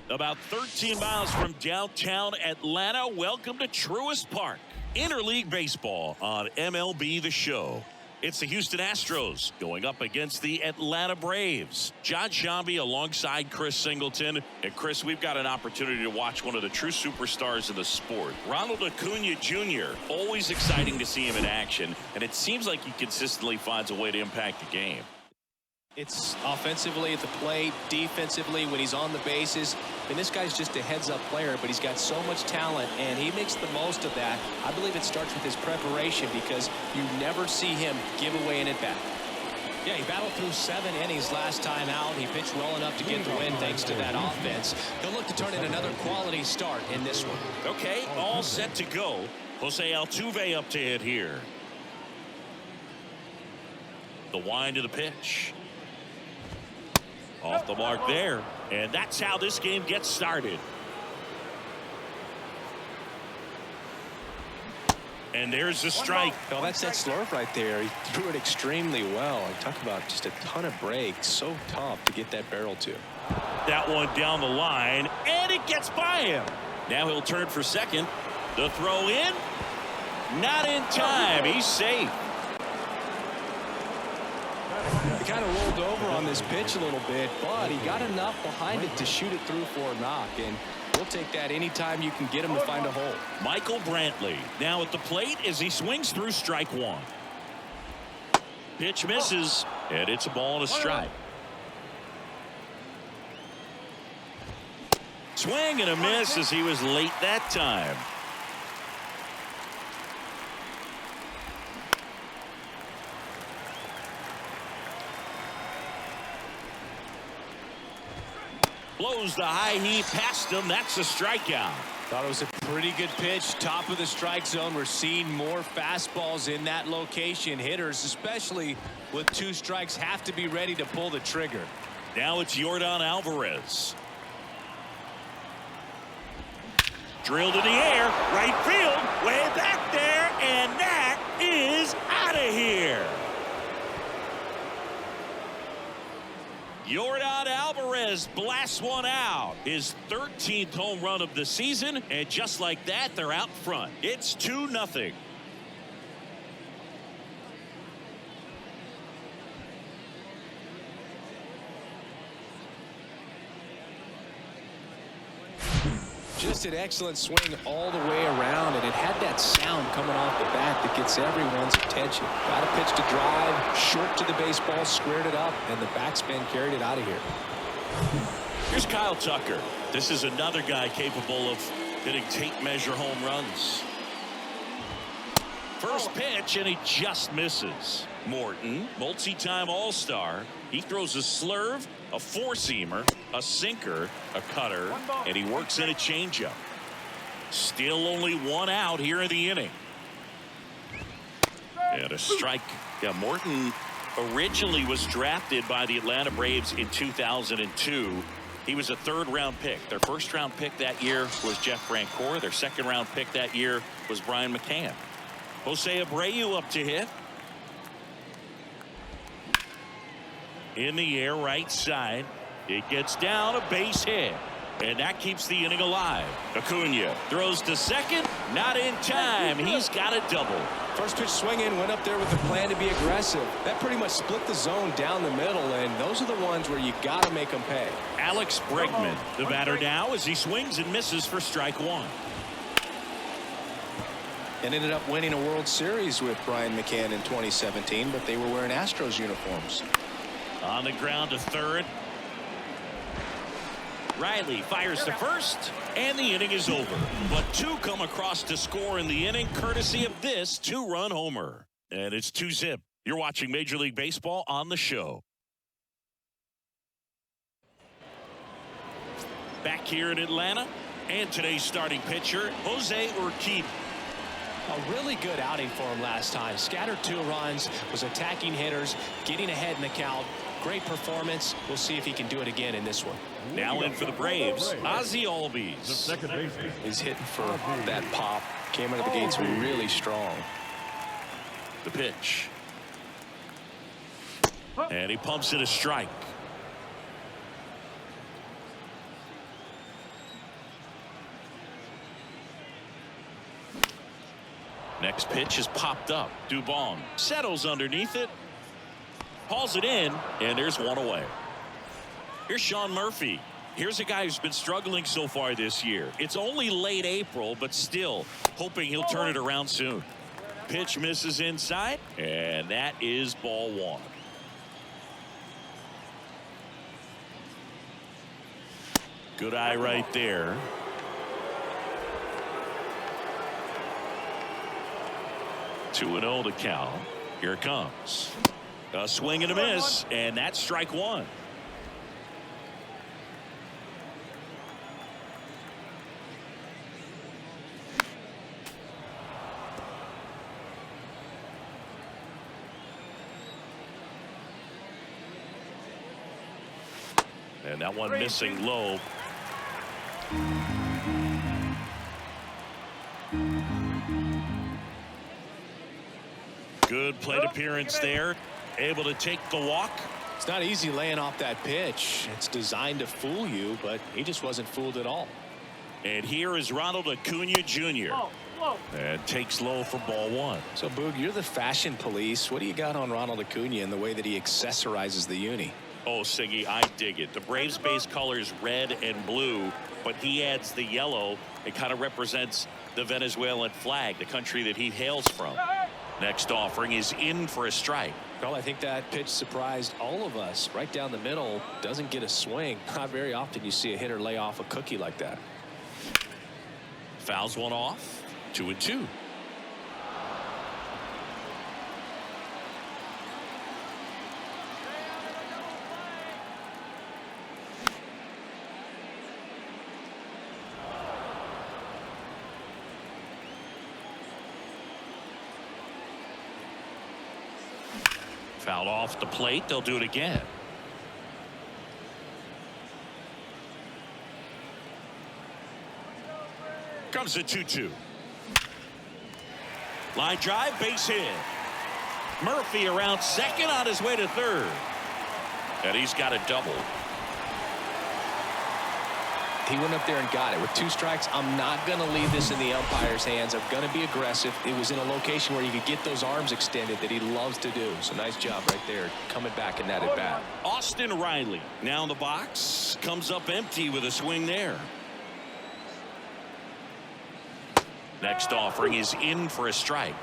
About 13 miles from downtown Atlanta, welcome to Truist Park. Interleague baseball on MLB The Show. It's the Houston Astros going up against the Atlanta Braves. John Shambi alongside Chris Singleton. And Chris, we've got an opportunity to watch one of the true superstars in the sport. Ronald Acuna Jr., always exciting to see him in action. And it seems like he consistently finds a way to impact the game. It's offensively at the plate, defensively when he's on the bases. And this guy's just a heads-up player, but he's got so much talent, and he makes the most of that. I believe it starts with his preparation because you never see him give away an at-bat. Yeah, he battled through 7 innings last time out. He pitched well enough to get the win thanks to that offense. He'll look to turn in another quality start in this one. Okay, all set to go. Jose Altuve up to hit here. The wind of the pitch. Off the mark there. And that's how this game gets started. And there's the strike. Well, that's that slurve right there. He threw it extremely well. I talk about just a ton of breaks. So tough to get that barrel to. That one down the line, and it gets by him. Now he'll turn for second. The throw in. Not in time. He's safe. He kind of rolled over on this pitch a little bit, but he got enough behind it to shoot it through for a knock, and we'll take that anytime you can get him to find a hole. Michael Brantley now at the plate as he swings through strike one. Pitch misses, and it's a ball and a strike. Swing and a miss as he was late that time. Blows the high heat past him. That's a strikeout. Thought it was a pretty good pitch. Top of the strike zone. We're seeing more fastballs in that location. Hitters, especially with 2 strikes, have to be ready to pull the trigger. Now it's Yordan Alvarez. Drilled in the air. Right field. Way back there. And that is out of here. Yordan Alvarez blasts one out. His 13th home run of the season. And just like that, they're out front. It's 2-0. Just an excellent swing all the way around, and it had that sound coming off the bat that gets everyone's attention. Got a pitch to drive, short to the baseball, squared it up, and the backspin carried it out of here. Here's Kyle Tucker. This is another guy capable of hitting tape measure home runs. First pitch, and he just misses. Morton, multi-time All-Star. He throws a slurve, a four-seamer, a sinker, a cutter, and he works in a changeup. Still only 1 out here in the inning. And a strike. Yeah, Morton originally was drafted by the Atlanta Braves in 2002. He was a 3rd-round pick. Their 1st-round pick that year was Jeff Francoeur. Their 2nd-round pick that year was Brian McCann. Jose Abreu up to hit. In the air, right side. It gets down, a base hit. And that keeps the inning alive. Acuna throws to second. Not in time. He's got a double. First pitch swinging, went up there with the plan to be aggressive. That pretty much split the zone down the middle, and those are the ones where you got to make them pay. Alex Bregman, the batter now, as he swings and misses for strike one. And ended up winning a World Series with Brian McCann in 2017, but they were wearing Astros uniforms. On the ground to third. Riley fires to first, and the inning is over. But 2 come across to score in the inning, courtesy of this 2-run homer. And it's 2-zip. You're watching Major League Baseball on the show. Back here in Atlanta, and today's starting pitcher, Jose Urquidy. A really good outing for him last time. Scattered 2 runs, was attacking hitters, getting ahead in the count. Great performance. We'll see if he can do it again in this one. Now in for the Braves, Ozzie Albies. He's hitting for that pop. Came out of the gates really strong. The pitch. And he pumps it a strike. Next pitch is popped up. Dubon settles underneath it. Hauls it in, and there's one away. Here's Sean Murphy. Here's a guy who's been struggling so far this year. It's only late April, but still hoping he'll turn it around soon. Pitch misses inside, and that is ball one. Good eye right there. Two and 0 to count. Here it comes. A swing and a miss, and that's strike one. And that one missing low. Good plate appearance there. Able to take the walk. It's not easy laying off that pitch. It's designed to fool you, but he just wasn't fooled at all. And here is Ronald Acuna Jr. And takes low for ball one. So, Boog, you're the fashion police. What do you got on Ronald Acuna in the way that he accessorizes the uni? Oh, Siggy, I dig it. The Braves base colors red and blue, but he adds the yellow. It kind of represents the Venezuelan flag, the country that he hails from. Next offering is in for a strike. Well, I think that pitch surprised all of us. Right down the middle, doesn't get a swing. Not very often you see a hitter lay off a cookie like that. Fouls one off. 2-2. Fouled off the plate. They'll do it again. Comes the 2-2. Line drive, base hit. Murphy around second on his way to third. And he's got a double. He went up there and got it with 2 strikes. I'm not going to leave this in the umpire's hands. I'm going to be aggressive. It was in a location where you could get those arms extended that he loves to do. So nice job right there coming back in that at bat. Austin Riley now in the box, comes up empty with a swing there. Next offering is in for a strike.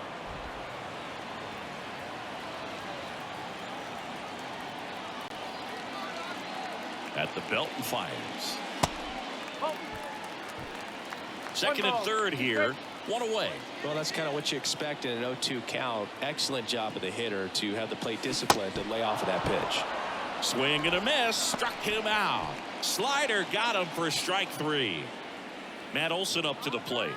At the belt and fires. Second and third here. One away. Well, that's kind of what you expect in an 0-2 count. Excellent job of the hitter to have the plate discipline to lay off of that pitch. Swing and a miss. Struck him out. Slider got him for strike 3. Matt Olson up to the plate.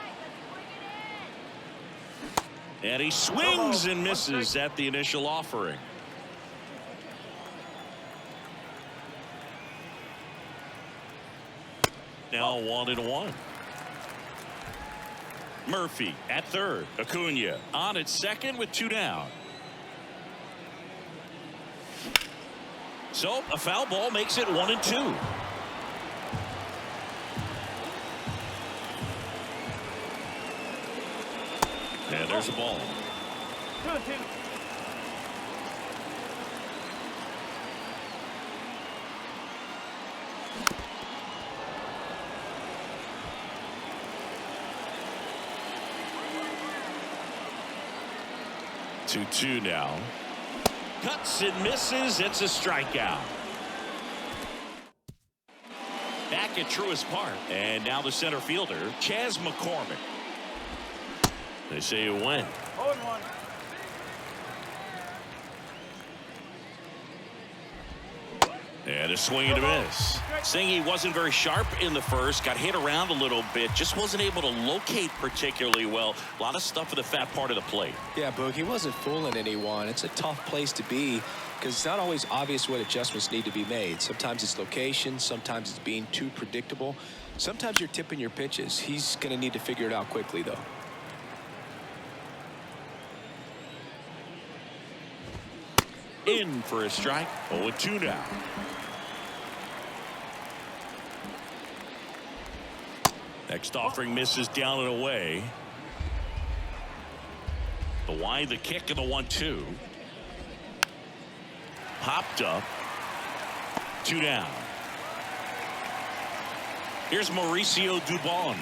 And he swings and misses at the initial offering. Now 1-1. Murphy at third. Acuna on at second with 2 down. So a foul ball makes it 1-2. And there's a ball. 2-2. Two now. Cuts and misses. It's a strikeout. Back at Truist Park. And now the center fielder, Chas McCormick. They say you win. 0-1. And a swing and a miss. Singy wasn't very sharp in the first. Got hit around a little bit. Just wasn't able to locate particularly well. A lot of stuff in the fat part of the plate. Yeah, Boog, he wasn't fooling anyone. It's a tough place to be because it's not always obvious what adjustments need to be made. Sometimes it's location. Sometimes it's being too predictable. Sometimes you're tipping your pitches. He's going to need to figure it out quickly, though. In for a strike. 0-2 now. Next offering misses down and away. The wide, the kick, and the 1-2. Popped up. 2 down. Here's Mauricio Dubon.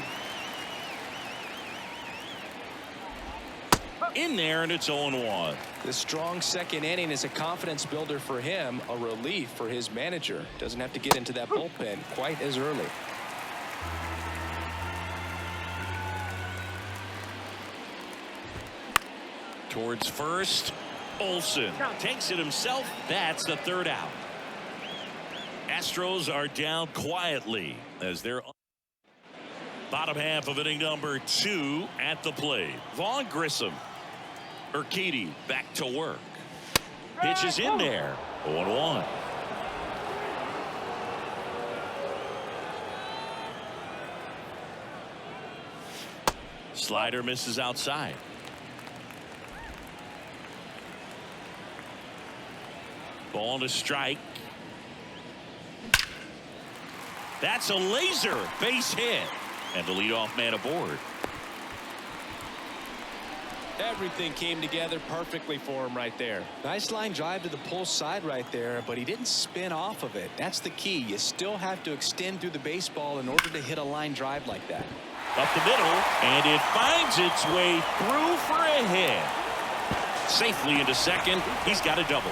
In there, and it's 0-1. The strong second inning is a confidence builder for him, a relief for his manager. Doesn't have to get into that bullpen quite as early. Towards first, Olsen takes it himself. That's the 3rd out. Astros are down quietly as they're bottom half of inning number 2 at the plate. Vaughn Grissom. Urquidy back to work. Pitch is in there. 0-1. Slider misses outside. Ball to strike. That's a laser base hit. And the leadoff man aboard. Everything came together perfectly for him right there. Nice line drive to the pull side right there, but he didn't spin off of it. That's the key. You still have to extend through the baseball in order to hit a line drive like that. Up the middle, and it finds its way through for a hit. Safely into second. He's got a double.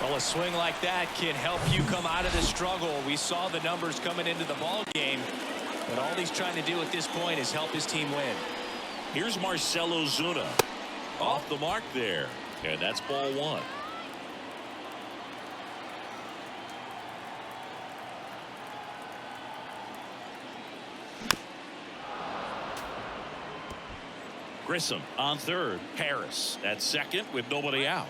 Well, a swing like that can help you come out of the struggle. We saw the numbers coming into the ball game, but all he's trying to do at this point is help his team win. Here's Marcell Ozuna. Off the mark there, and that's ball 1. Grissom on third. Harris at second with nobody out.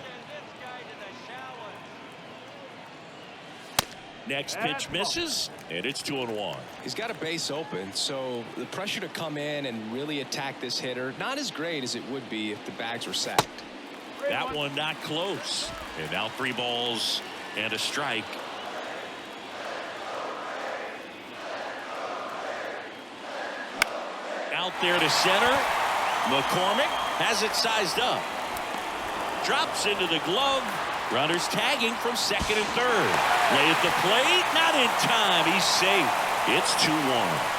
Next pitch misses, and it's 2-1. He's got a base open, so the pressure to come in and really attack this hitter, not as great as it would be if the bags were sacked. That one not close. And now 3 balls and a strike. Out there to center. McCormick has it sized up. Drops into the glove. Runners tagging from second and third. Lay at the plate. Not in time. He's safe. It's 2-1.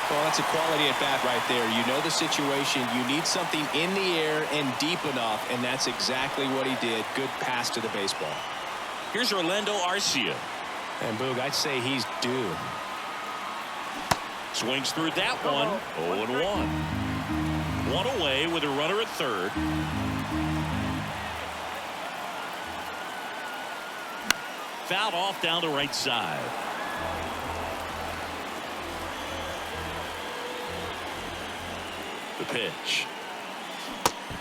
Well, that's a quality at bat right there. You know the situation. You need something in the air and deep enough, and that's exactly what he did. Good pass to the baseball. Here's Orlando Arcia. And Boog, I'd say he's due. Swings through that one. 0-1. One away with a runner at third. Fouled off down the right side. The pitch.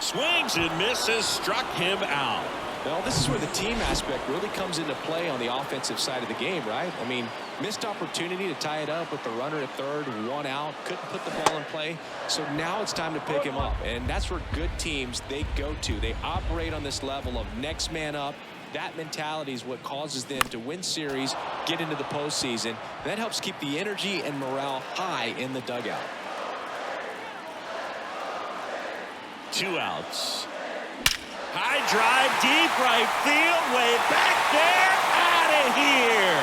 Swings and misses. Struck him out. Well, this is where the team aspect really comes into play on the offensive side of the game, right? I mean, missed opportunity to tie it up with the runner at third, 1 out, couldn't put the ball in play. So now it's time to pick him up. And that's where good teams, they go to. They operate on this level of next man up. That mentality is what causes them to win series, get into the postseason. That helps keep the energy and morale high in the dugout. 2 outs. High drive, deep right field, way back there, out of here.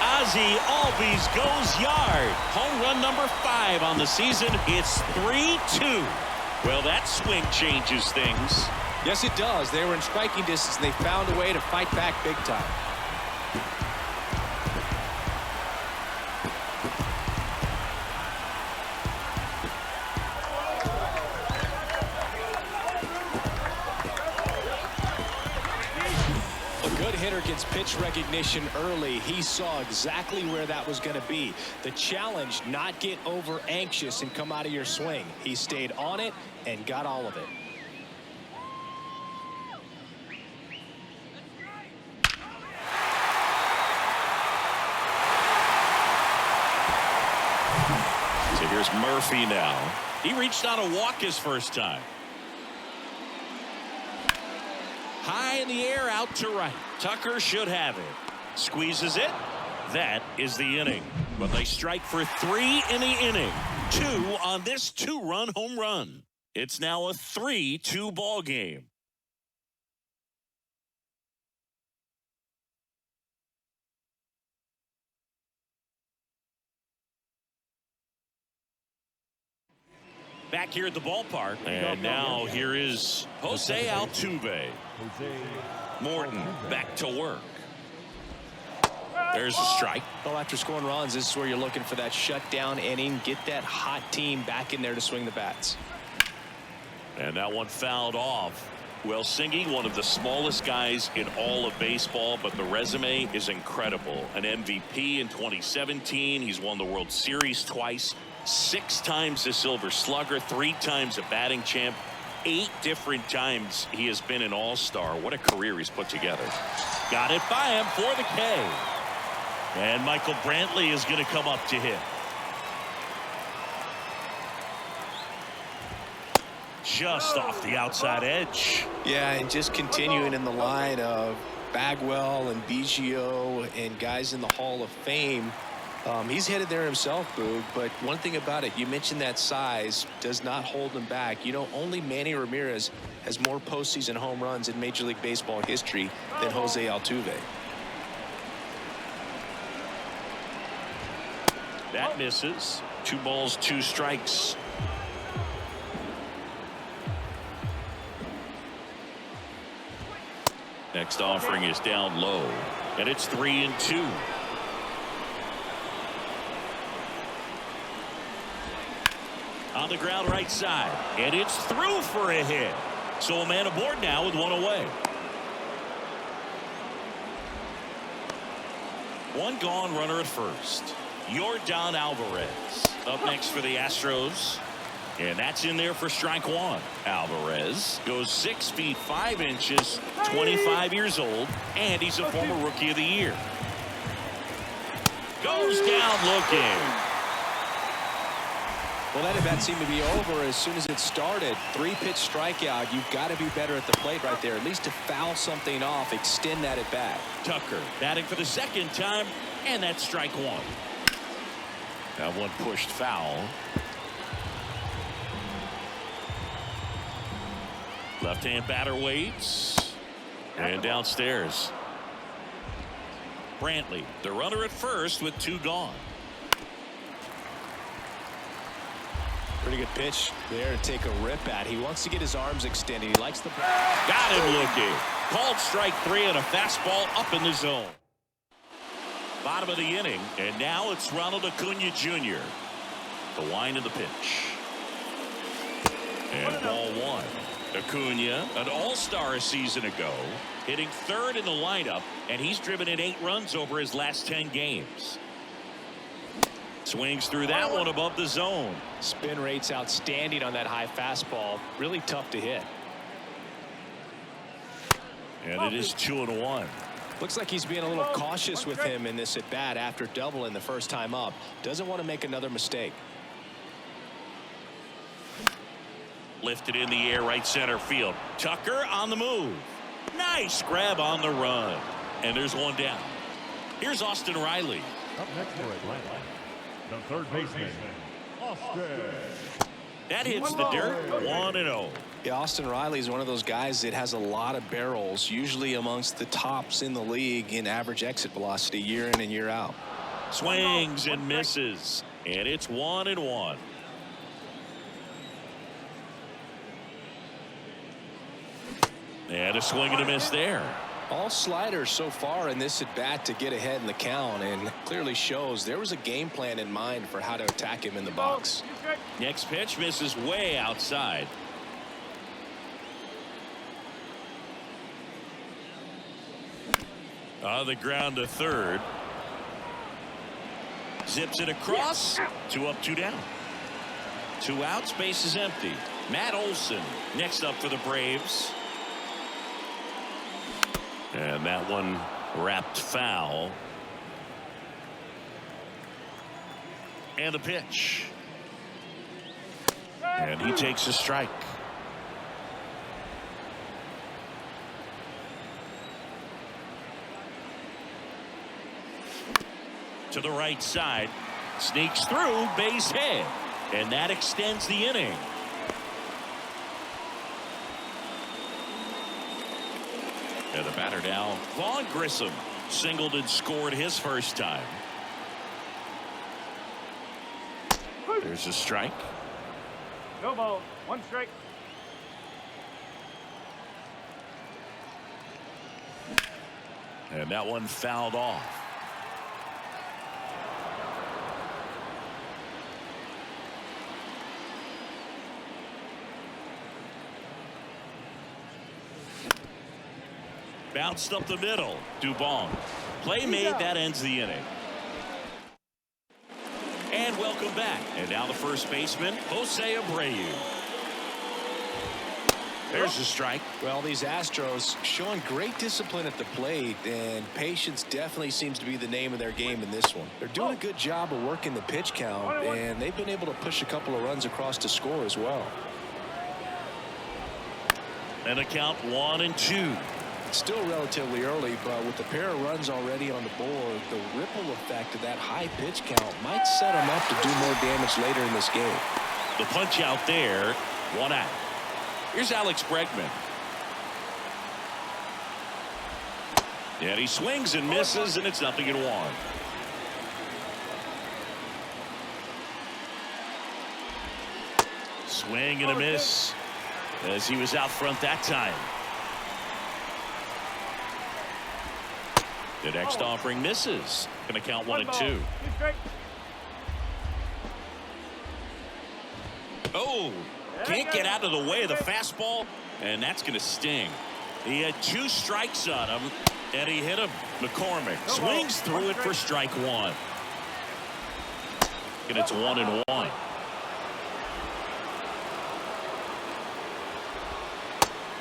Ozzie Albies goes yard. Home run number 5 on the season. It's 3-2. Well, that swing changes things. Yes, it does. They were in striking distance. They found a way to fight back big time. A good hitter gets pitch recognition early. He saw exactly where that was going to be. The challenge, not get over anxious and come out of your swing. He stayed on it and got all of it. Here's Murphy now. He reached on a walk his first time. High in the air, out to right. Tucker should have it. Squeezes it. That is the inning. But they strike for 3 in the inning. 2 on this 2-run home run. It's now a 3-2 ball game. Back here at the ballpark, and now here is Ozzie Albies. Morton back to work. There's a strike. Well, after scoring runs, this is where you're looking for that shutdown inning. Get that hot team back in there to swing the bats. And that one fouled off. Well, Singy, one of the smallest guys in all of baseball, but the resume is incredible. An MVP in 2017. He's won the World Series twice. 6 times a Silver Slugger, 3 times a batting champ, 8 different times he has been an all-star. What a career he's put together. Got it by him for the K. And Michael Brantley is going to come up to hit. Just off the outside edge. Yeah, and just continuing in the line of Bagwell and Biggio and guys in the Hall of Fame. He's headed there himself, Boog, but one thing about it, you mentioned that size does not hold him back. You know, only Manny Ramirez has more postseason home runs in Major League Baseball history than Ozzie Albies. That misses. 2 balls, 2 strikes. Next offering is down low, and it's 3-2. On the ground right side, and it's through for a hit. So a man aboard now with 1 away. 1 gone, runner at first. Yordan Alvarez up next for the Astros. And that's in there for strike 1. Alvarez goes 6 feet 5 inches, 25 years old, and he's a former Rookie of the Year. Goes down looking. Well, that at bat seemed to be over as soon as it started. 3-pitch strikeout. You've got to be better at the plate right there, at least to foul something off, extend that at bat. Tucker batting for the 2nd time, and that's strike 1. That one pushed foul. Left-hand batter waits. And downstairs. Brantley, the runner at first with 2 gone. Pretty good pitch there to take a rip at. He wants to get his arms extended. He likes the... Got him looking. Called strike 3 and a fastball up in the zone. Bottom of the inning, and now it's Ronald Acuna Jr. The wind of the pitch. And ball 1. Acuna, an all-star a season ago, hitting 3rd in the lineup, and he's driven in 8 runs over his last 10 games. Swings through that one above the zone. Spin rate's outstanding on that high fastball. Really tough to hit. And it is 2-1. Looks like he's being a little cautious with him in this at bat after doubling the first time up. Doesn't want to make another mistake. Lifted in the air, right center field. Tucker on the move. Nice grab on the run. And there's 1 down. Here's Austin Riley. Up next for Atlanta, the 3rd baseman, Austin. That hits the dirt. 1-0. Yeah, Austin Riley is one of those guys that has a lot of barrels, usually amongst the tops in the league in average exit velocity year in and year out. Swings and misses. And it's 1-1. And a swing and a miss there. All sliders so far in this at bat to get ahead in the count, and clearly shows there was a game plan in mind for how to attack him in the box. Next pitch misses way outside. On the ground to 3rd. Zips it across. 2 up, 2 down. 2 outs, base is empty. Matt Olson next up for the Braves. And that one wrapped foul. And the pitch. And he takes a strike. To the right side. Sneaks through, base hit. And that extends the inning. And the batter now, Vaughn Grissom, singled and scored his first time. There's a strike. No ball. 1 strike. And that one fouled off. Bounced up the middle. Dubon. Play made. That ends the inning. And welcome back. And now the first baseman, Jose Abreu. There's a strike. Well, these Astros showing great discipline at the plate, and patience definitely seems to be the name of their game in this one. They're doing a good job of working the pitch count, and they've been able to push a couple of runs across to score as well. And a count 1-2. It's still relatively early, but with the pair of runs already on the board, the ripple effect of that high pitch count might set them up to do more damage later in this game. The punch out there, 1 out. Here's Alex Bregman. And he swings and misses, and it's 0-1. Swing and a miss as he was out front that time. The next offering misses. Going to count 1-2. 2 strike. Oh, can't get out of the way of the fastball, and that's going to sting. He had 2 strikes on him, and he hit him. McCormick swings through it for strike 1. And it's 1-1.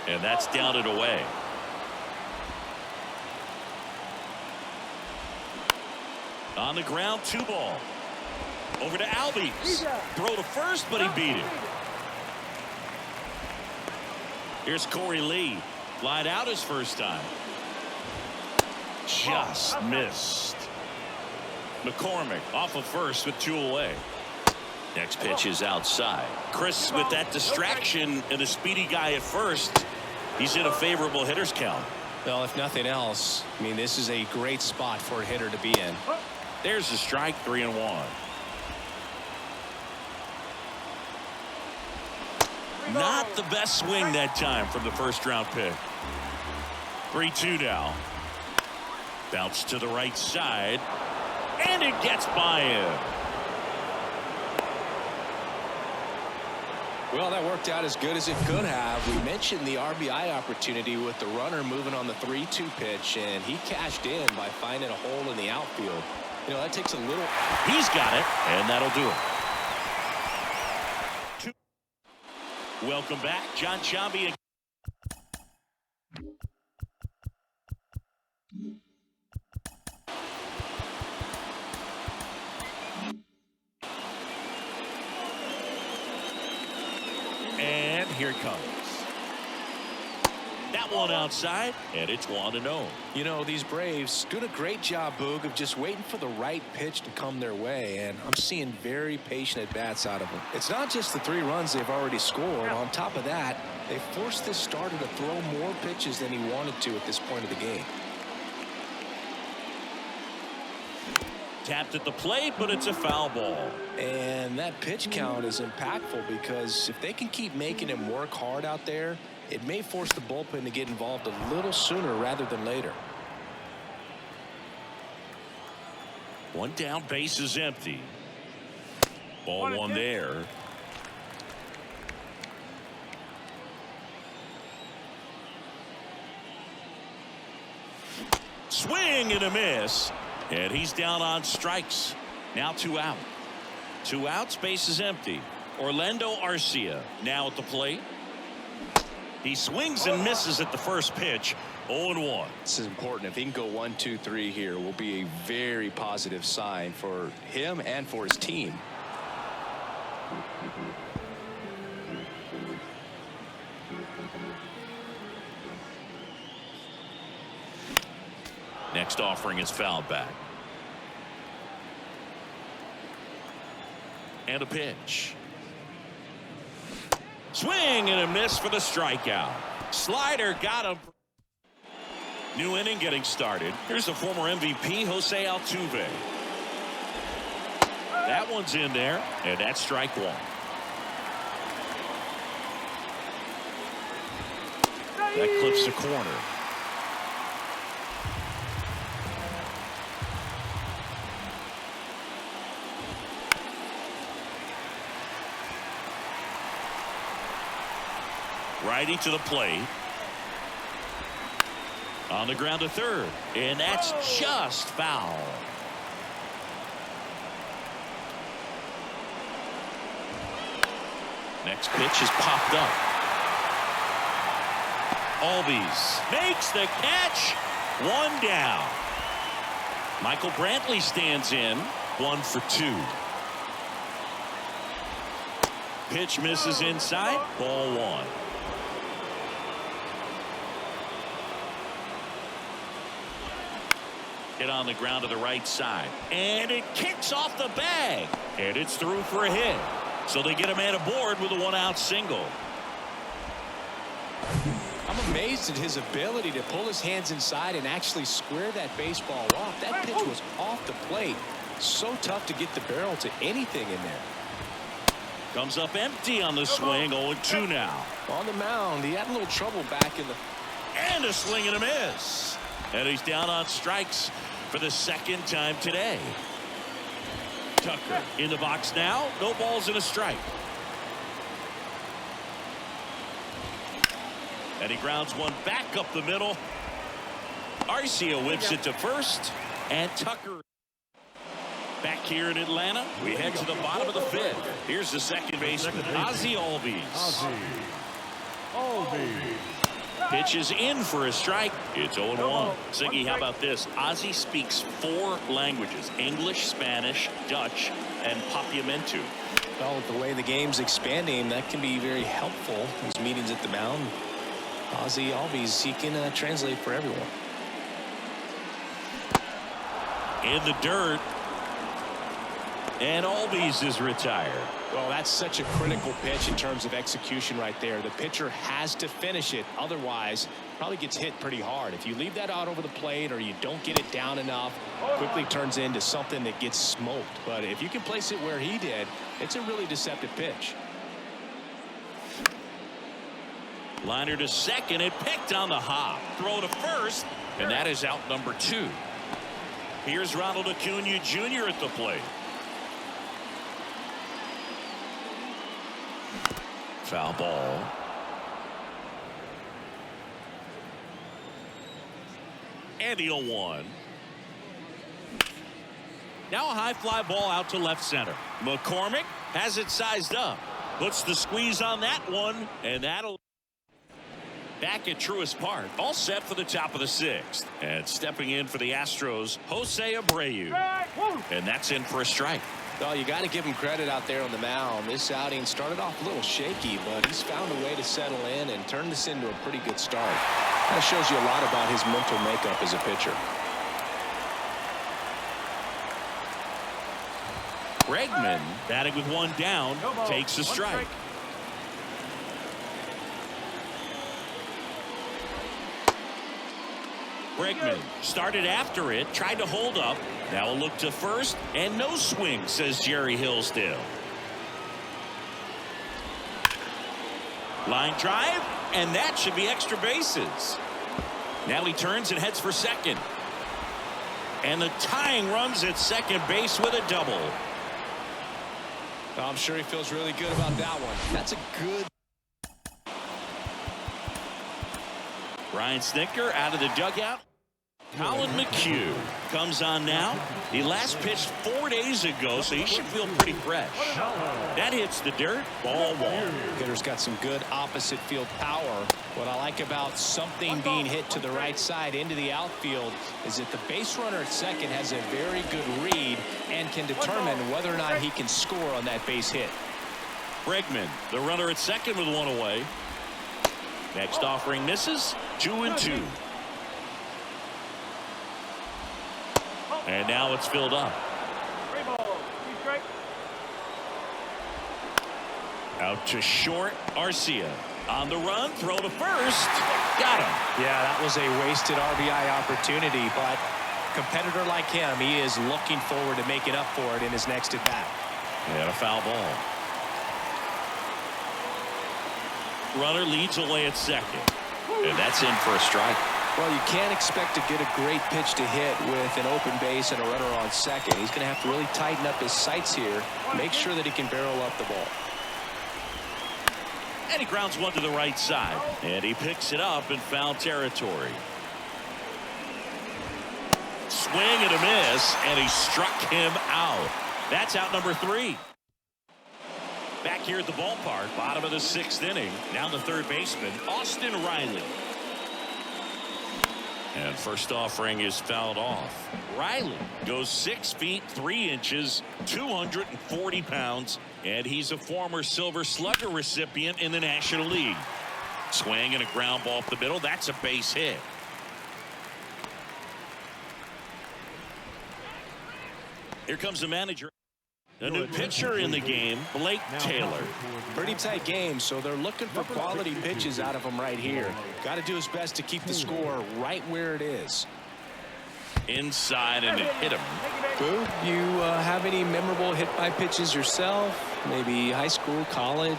And that's down and away. On the ground, 2 ball. Over to Albies. Throw to first, but he beat it. Here's Corey Lee. Flied out his first time. Just missed. McCormick off of first with 2 away. Next pitch is outside. Chris with that distraction and a speedy guy at first. He's in a favorable hitter's count. Well, if nothing else, I mean, this is a great spot for a hitter to be in. There's the strike, 3-1. Not the best swing that time from the first round pick. 3-2 now. Bounce to the right side. And it gets by him. Well, that worked out as good as it could have. We mentioned the RBI opportunity with the runner moving on the 3-2 pitch, and he cashed in by finding a hole in the outfield. You know, that takes a little. He's got it, and that'll do it. Welcome back, John Chambi. And here it comes. That one outside, and it's 1-0. You know, these Braves doing a great job, Boog, of just waiting for the right pitch to come their way, and I'm seeing very patient at-bats out of them. It's not just the 3 runs they've already scored. On top of that, they forced this starter to throw more pitches than he wanted to at this point of the game. Tapped at the plate, but it's a foul ball. And that pitch count is impactful because if they can keep making him work hard out there, it may force the bullpen to get involved a little sooner rather than later. 1 down, base is empty. Ball 1 there. Swing and a miss. And he's down on strikes. Now 2 out. 2 outs, base is empty. Orlando Arcia now at the plate. He swings and misses at the first pitch. 0-1. This is important. If he can go 1-2-3 here, will be a very positive sign for him and for his team. Next offering is fouled back. And a pitch. Swing and a miss for the strikeout. Slider got him. New inning getting started. Here's the former MVP, Jose Altuve. That one's in there, and that's strike one. That clips the corner. Righty to the plate. On the ground to third, and that's just foul. Next pitch is popped up. Albies makes the catch. One down. Michael Brantley stands in. 1 for 2. Pitch misses inside. Ball 1. Hit on the ground to the right side, and it kicks off the bag, and it's through for a hit. So they get a man aboard with a 1-out single. I'm amazed at his ability to pull his hands inside and actually square that baseball off. That pitch was off the plate. So tough to get the barrel to anything in there. Comes up empty on the swing. 0-2 now. On the mound, he had a little trouble back in the... And a swing and a miss. And he's down on strikes for the second time today. Tucker in the box now. No balls and a strike. And he grounds one back up the middle. Arcia whips it to first. And Tucker back here in Atlanta. We head to the bottom of the 5th. Here's the second baseman, Ozzie Albies. Ozzie Albies. Pitch is in for a strike. It's 0-1. Ziggy, how about this? Ozzie speaks 4 languages: English, Spanish, Dutch, and Papiamentu. Well, with the way the game's expanding, that can be very helpful. These meetings at the mound. Ozzie Albies, he can translate for everyone. In the dirt. And Albies is retired. Well, that's such a critical pitch in terms of execution right there. The pitcher has to finish it. Otherwise, probably gets hit pretty hard. If you leave that out over the plate or you don't get it down enough, quickly turns into something that gets smoked. But if you can place it where he did, it's a really deceptive pitch. Liner to second. It picked on the hop. Throw to first. And that is out number 2. Here's Ronald Acuna Jr. at the plate. Foul ball. And the 0-1. Now a high fly ball out to left center. McCormick has it sized up. Puts the squeeze on that one. And that'll... Back at Truist Park. All set for the top of the 6th. And stepping in for the Astros, Jose Abreu. And that's in for a strike. Well, you got to give him credit out there on the mound. This outing started off a little shaky, but he's found a way to settle in and turn this into a pretty good start. That shows you a lot about his mental makeup as a pitcher. Bregman batting with 1 down, takes a strike. Bregman started after it, tried to hold up. Now a look to first, and no swing, says Jerry Hillsdale. Line drive, and that should be extra bases. Now he turns and heads for second. And the tying runs at second base with a double. I'm sure he feels really good about that one. That's a good... Ryan Snitker out of the dugout. Colin McHugh comes on now. He last pitched 4 days ago, so he should feel pretty fresh. That hits the dirt. Ball 1. Hitter's got some good opposite field power. What I like about something being hit to the right side into the outfield is that the base runner at second has a very good read and can determine whether or not he can score on that base hit. Bregman, the runner at second with 1 away. Next offering misses. 2-2. And now it's filled up. Out to short. Arcia on the run. Throw to first. Got him. Yeah, that was a wasted RBI opportunity, but competitor like him, he is looking forward to making up for it in his next at bat. And a foul ball. Runner leads away at second. And that's in for a strike. Well, you can't expect to get a great pitch to hit with an open base and a runner on second. He's going to have to really tighten up his sights here, make sure that he can barrel up the ball. And he grounds one to the right side. And he picks it up in foul territory. Swing and a miss, and he struck him out. That's out number 3. Back here at the ballpark, bottom of the 6th inning. Now the third baseman, Austin Riley. And first offering is fouled off. Riley goes 6 feet 3 inches, 240 pounds, and he's a former Silver Slugger recipient in the National League. Swing and a ground ball up the middle. That's a base hit. Here comes the manager. A new pitcher in the game, Blake Taylor. Pretty tight game, so they're looking for quality pitches out of him right here. Got to do his best to keep the score right where it is. Inside, and it hit him. Boo, you have any memorable hit by pitches yourself? Maybe high school, college?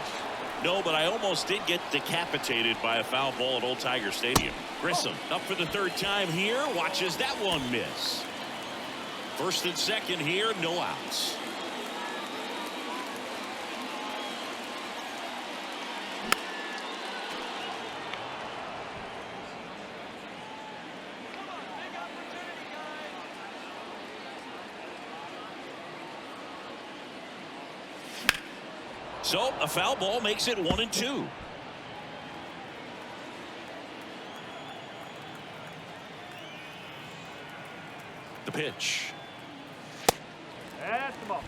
No, but I almost did get decapitated by a foul ball at Old Tiger Stadium. Grissom up for the 3rd time here. Watches that one miss. First and second here, no outs. So a foul ball makes it 1-2. The pitch. That's the ball.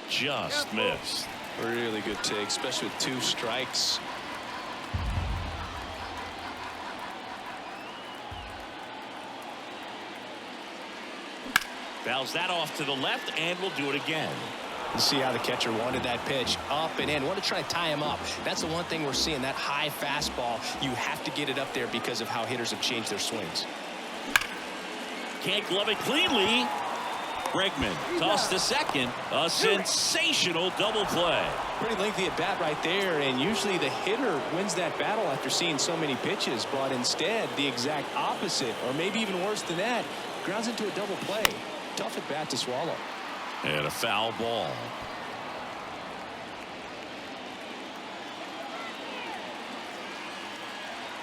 Just missed. Really good take, especially with 2 strikes. Fouls that off to the left, and will do it again. You see how the catcher wanted that pitch up and in. Want to try to tie him up. That's the one thing we're seeing, that high fastball. You have to get it up there because of how hitters have changed their swings. Can't glove it cleanly. Bregman tossed to second. A sensational double play. Pretty lengthy at bat right there, and usually the hitter wins that battle after seeing so many pitches, but instead the exact opposite, or maybe even worse than that, grounds into a double play. Tough at bat to swallow. And a foul ball.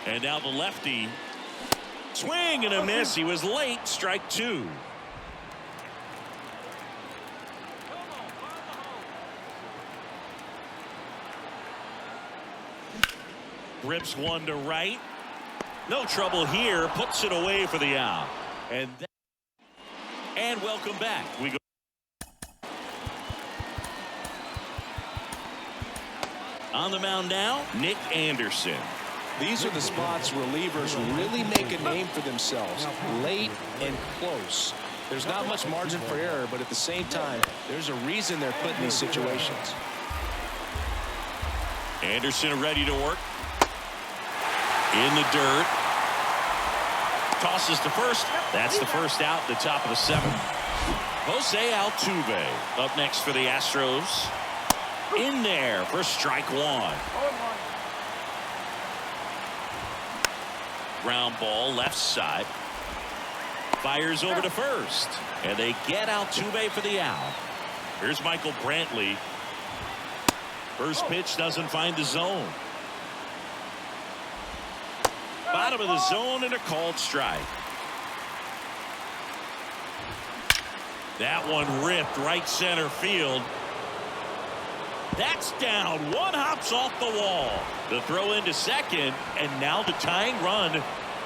And now the lefty. Swing and a miss. He was late. Strike 2. Rips one to right. No trouble here. Puts it away for the out. And welcome back. We go. On the mound now, Nick Anderson. These are the spots relievers really make a name for themselves. Late and close. There's not much margin for error, but at the same time, there's a reason they're put in these situations. Anderson ready to work. In the dirt. Tosses to first. That's the first out, the top of the 7th. Jose Altuve up next for the Astros. In there for strike 1. Ground ball left side. Fires over to first. And they get Altuve for the out. Here's Michael Brantley. First pitch doesn't find the zone. Bottom of the zone and a called strike. That one ripped right center field. That's down. One hops off the wall. The throw into second, and now the tying run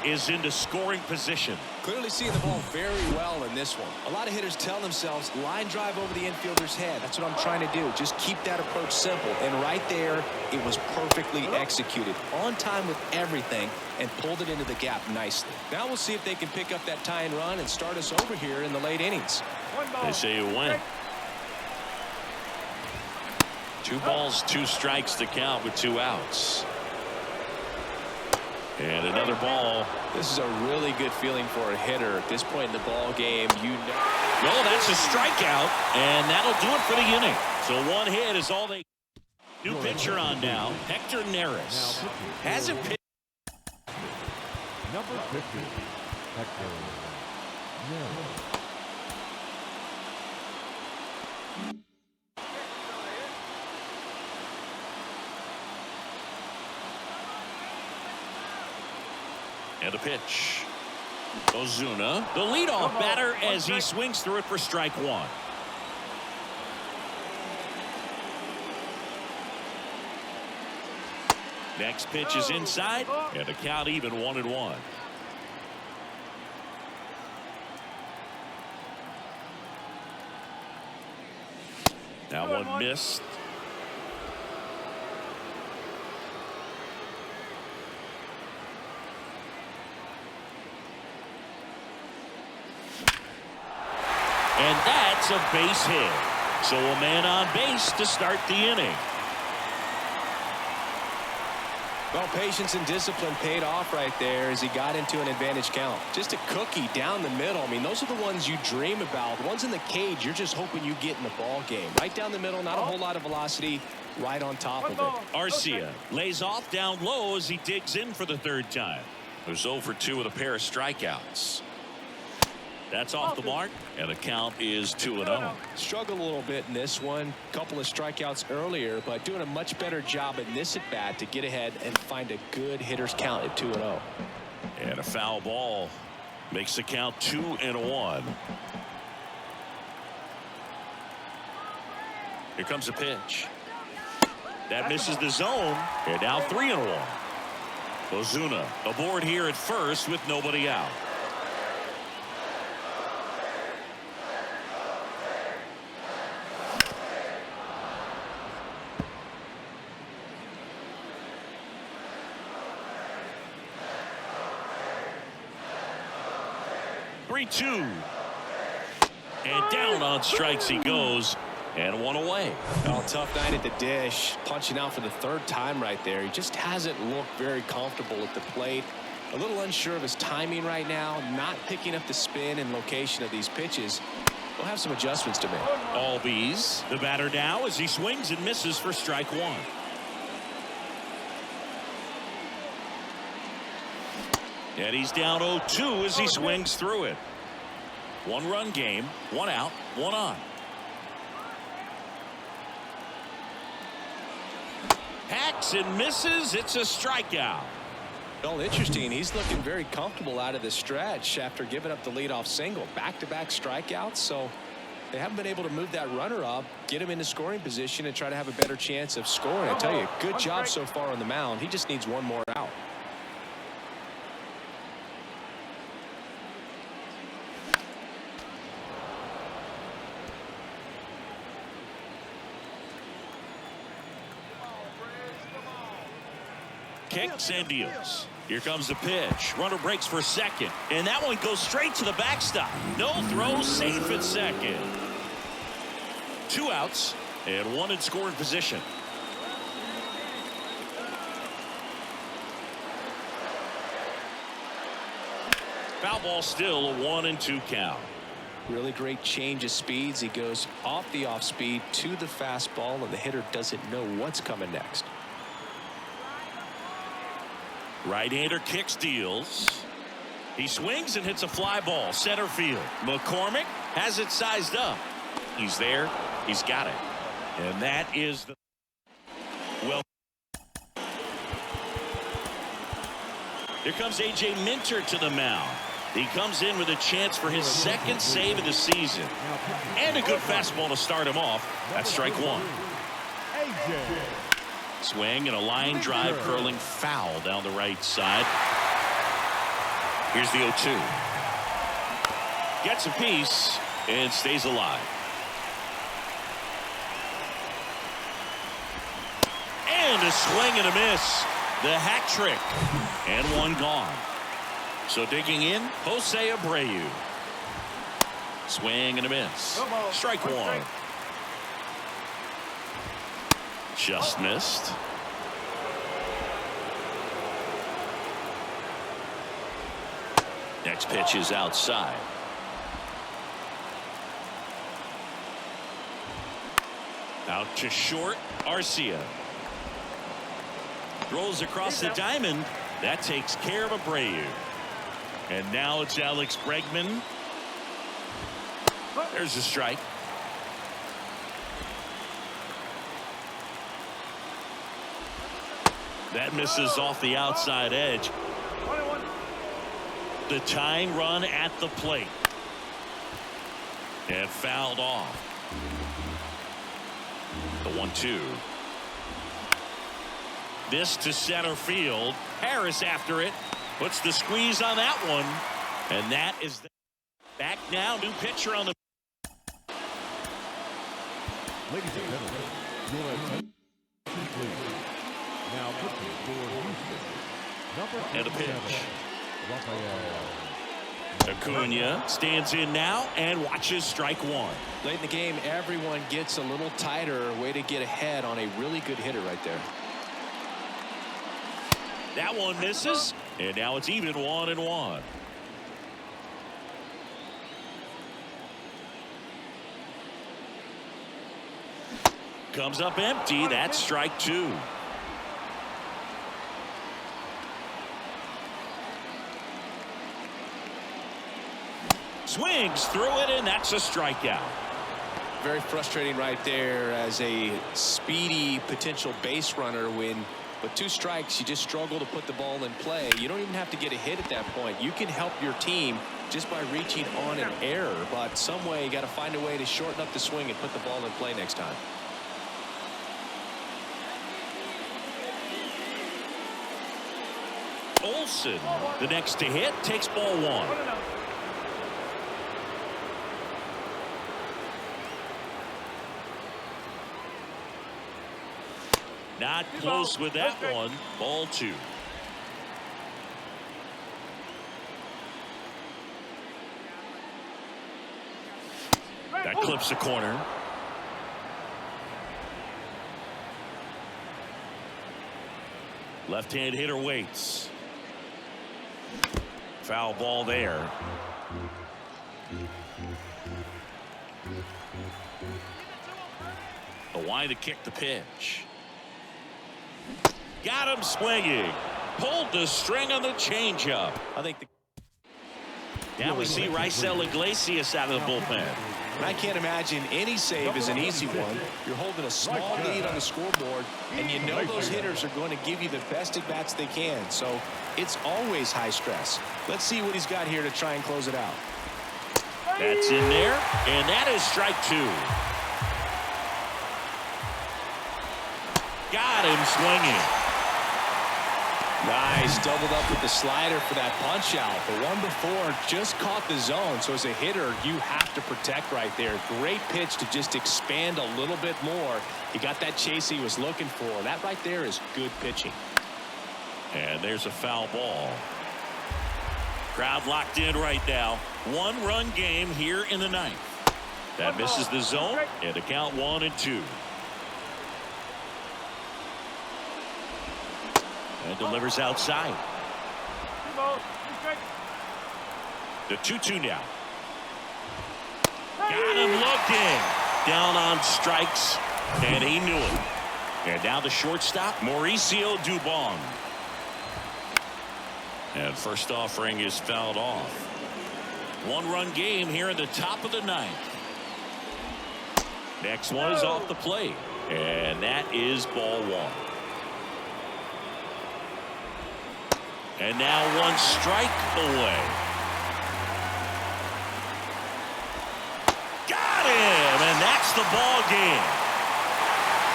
is into scoring position. Clearly seeing the ball very well in this one. A lot of hitters tell themselves, line drive over the infielder's head. That's what I'm trying to do. Just keep that approach simple. And right there, it was perfectly executed. On time with everything and pulled it into the gap nicely. Now we'll see if they can pick up that tying run and start us over here in the late innings. They say you win. 2 balls, 2 strikes to count with 2 outs. And another ball. This is a really good feeling for a hitter at this point in the ball game. You know. No, that's a strikeout, and that'll do it for the inning. So 1 hit is all they. New pitcher on now, Hector Neris. Hasn't pitched. Number 50, Hector Neris. And a pitch. Ozuna, the leadoff batter, as he swings through it for strike 1. Next pitch is inside, and the count even 1-1. That one missed. And that's a base hit. So a man on base to start the inning. Well, patience and discipline paid off right there as he got into an advantage count. Just a cookie down the middle. I mean, those are the ones you dream about. The ones in the cage, you're just hoping you get in the ball game. Right down the middle, not a whole lot of velocity, right on top of it. Arcia lays off down low as he digs in for the 3rd time. There's 0 for 2 with a pair of strikeouts. That's off the mark, and the count is 2-0. Struggled a little bit in this one. Couple of strikeouts earlier, but doing a much better job in this at-bat to get ahead and find a good hitter's count at 2-0. And a foul ball makes the count 2-1. Here comes a pitch. That misses the zone, and now 3-1. Ozuna aboard here at first with nobody out. Two. And down on strikes he goes, and 1 away. Oh, tough night at the dish. Punching out for the 3rd time right there. He just hasn't looked very comfortable at the plate. A little unsure of his timing right now. Not picking up the spin and location of these pitches. We'll have some adjustments to make. Albies, the batter now, as he swings and misses for strike 1. And he's down 0-2 as he swings through it. 1-run game, 1 out, 1 on. Hacks and misses. It's a strikeout. Well, interesting. He's looking very comfortable out of the stretch after giving up the leadoff single. Back-to-back strikeouts, so they haven't been able to move that runner up, get him into scoring position, and try to have a better chance of scoring. I tell you, good job so far on the mound. He just needs 1 more out. Kicks and deals. Here comes the pitch. Runner breaks for second, and that one goes straight to the backstop. No throw, safe at second. 2 outs and 1 in scoring position. Foul ball, still a 1-2 count. Really great change of speeds. He goes off the off speed to the fastball, and the hitter doesn't know what's coming next. Right-hander kicks, deals. He swings and hits a fly ball center field. McCormick has it sized up. He's there. He's got it. And that is the well. Here comes A.J. Minter to the mound. He comes in with a chance for his 2nd save of the season. And a good fastball to start him off. That's strike 1. Swing and a line drive curling foul down the right side. Here's the 0-2. Gets a piece and stays alive. And a swing and a miss. The hat trick. And one gone. So digging in, Jose Abreu. Swing and a miss. Strike one. Just missed. Next pitch is outside. Out to short, Arcia. Rolls across the diamond. That takes care of Abreu. And now it's Alex Bregman. There's a strike. That misses off the outside edge. The tying run at the plate. And fouled off. The 1-2. This to center field. Harris after it. Puts the squeeze on that one. And that is back now. New pitcher on the. Ladies and gentlemen, your attention, please. Now pitching for Houston, number And a pitch. Rafael. Acuna stands in now and watches strike one. Late in the game, everyone gets a little tighter. Way to get ahead on a really good hitter right there. That one misses. And now it's even 1-1. Comes up empty. That's strike two. Swings through it, and that's a strikeout. Very frustrating right there as a speedy potential base runner. When with 2 strikes, you just struggle to put the ball in play. You don't even have to get a hit at that point. You can help your team just by reaching on an error. But some way, you got to find a way to shorten up the swing and put the ball in play next time. Olsen, the next to hit, takes ball one. Not close with that one. Ball two. That clips the corner. Left-hand hitter waits. Foul ball there. The wide to kick the pitch. Got him swinging. Pulled the string on the changeup. I think now we see Marcell Iglesias out of the bullpen. I can't imagine any save is an easy one. You're holding a small lead on the scoreboard, and you know those hitters are going to give you the best at bats they can. So it's always high stress. Let's see what he's got here to try and close it out. That's in there, and that is strike two. Got him swinging. Nice, doubled up with the slider for that punch out. The one before just caught the zone, so as a hitter, you have to protect right there. Great pitch to just expand a little bit more. He got that chase he was looking for. That right there is good pitching. And there's a foul ball. Crowd locked in right now. 1-run game here in the ninth. That misses the zone, and the count 1-2. And delivers outside. The 2-2 now. Got him looking. Down on strikes, and he knew it. And now the shortstop, Mauricio Dubon. And first offering is fouled off. 1-run game here in the top of the ninth. Next one is off the plate. And that is ball one. And now one strike away. Got him, and that's the ball game.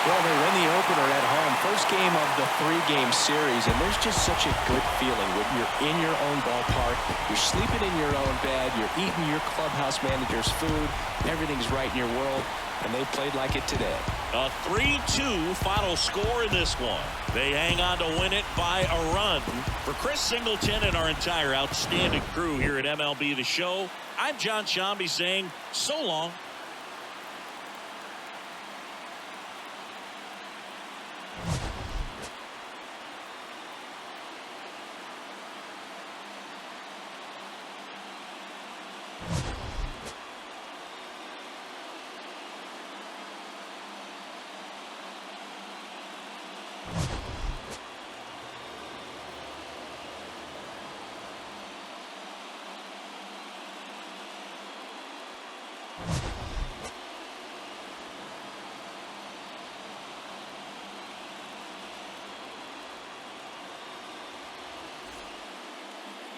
Well, they win the opener at home. First game of the 3-game series, and there's just such a good feeling when you're in your own ballpark. You're sleeping in your own bed. You're eating your clubhouse manager's food. Everything's right in your world, and they played like it today. A 3-2 final score in this one. They hang on to win it by a run. For Chris Singleton and our entire outstanding crew here at MLB The Show, I'm John Shambi saying so long.